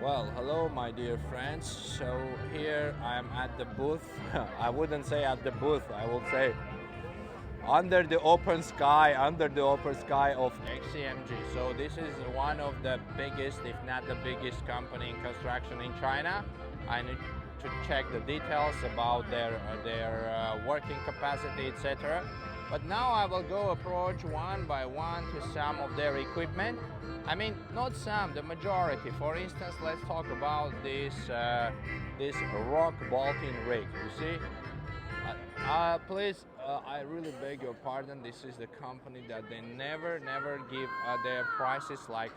Well, hello, my dear friends. So here I am at the booth. I wouldn't say at the booth, I would say under the open sky of Xcmg. So this is one of the biggest, if not the biggest company in construction in China. I need to check the details about their working capacity, etc. But now I will go approach one by one to some of their equipment. I mean, not some, the majority. For instance, let's talk about this rock bolting rig. You see? Please, I really beg your pardon. This is the company that they never give their prices like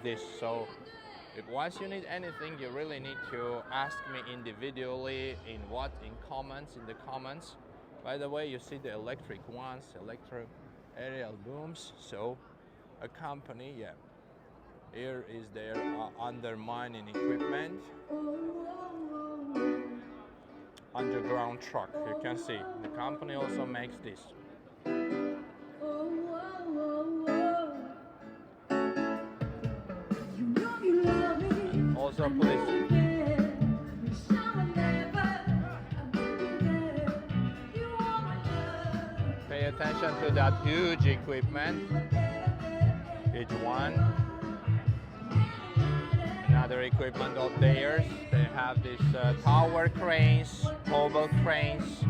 this. So, if once you need anything, you really need to ask me individually in the comments. By the way, you see the electric ones, electro aerial booms. So, a company, yeah. Here is their undermining equipment. Underground truck, you can see. The company also makes this. Also, please. Pay attention to that huge equipment. Each one. Another equipment of theirs. They have these tower cranes, mobile cranes.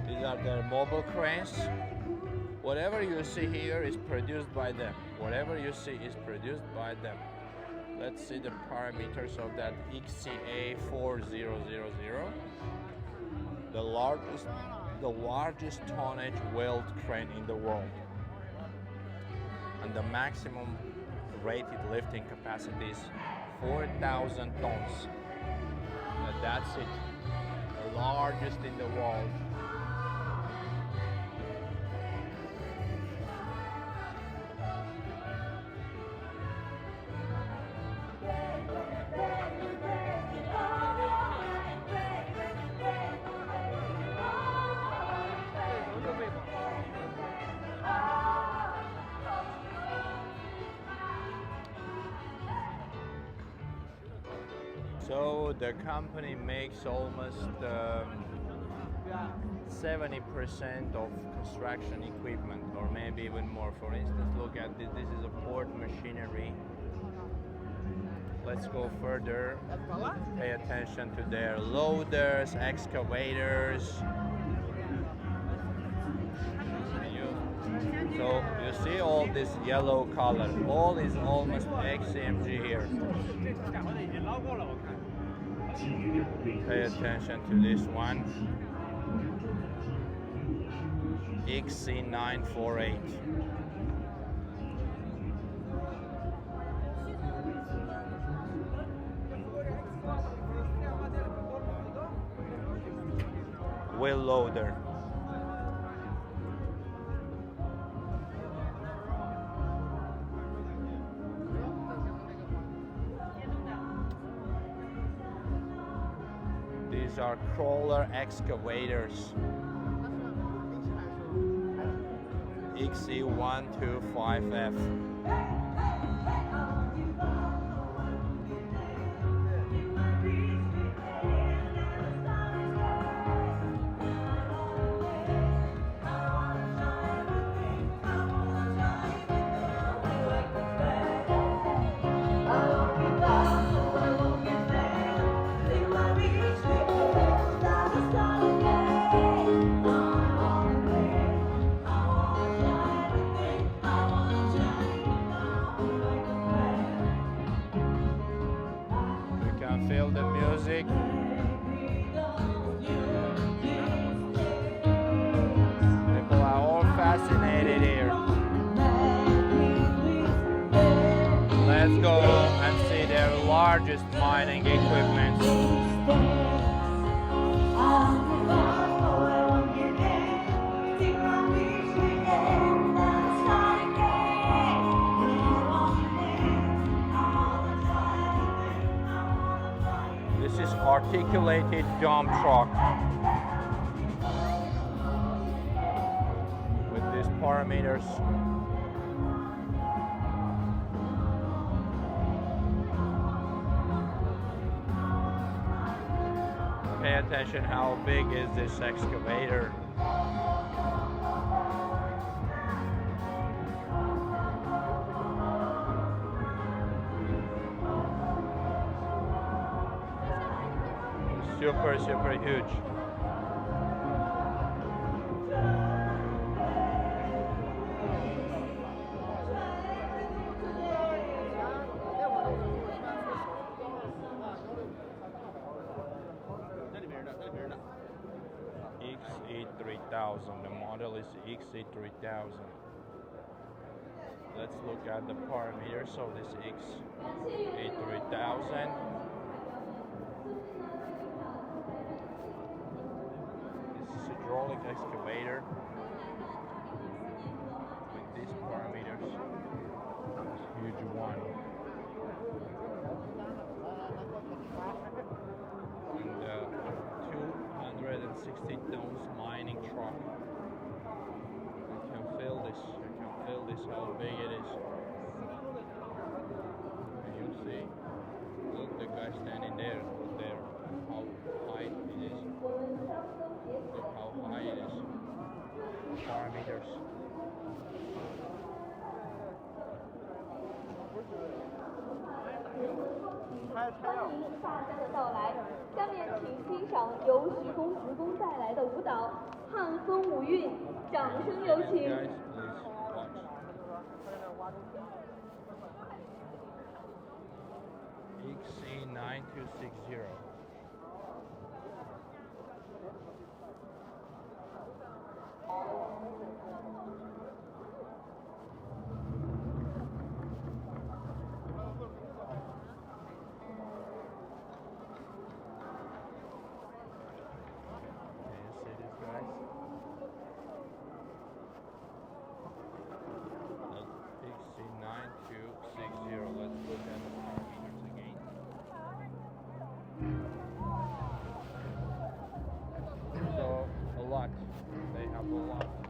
These are their mobile cranes. Whatever you see here is produced by them. Whatever you see is produced by them. Let's see the parameters of that XCA4000. The largest tonnage wheeled crane in the world. And the maximum rated lifting capacity is 4,000 tons. That's it. The largest in the world. So the company makes almost 70% of construction equipment, or maybe even more. For instance, look at this. This is a port machinery. Let's go further. Pay attention to their loaders, excavators. So you see all this yellow color. All is almost Xcmg here. Pay attention to this one. XC948. Wheel loader. These are crawler excavators. XC125F. music. People are all fascinated here. Let's go and see their largest mining equipment. This is articulated dump truck with these parameters. Pay attention how big is this excavator. Super, super huge. XE3000, the model is XE3000. Let's look at the parameters of this XE3000. This is a hydraulic excavator with these parameters. This huge one. And 260 tons mining truck. I can feel this. How big it is. And you see, look, the guy standing there. How high it is. Look how high it is. Parameters.欢迎大家的到来，下面请欣赏由徐工职工带来的舞蹈《汉风五韵》，掌声有请。XE9260. Let's look at the parameters again. So a lot. They have a lot.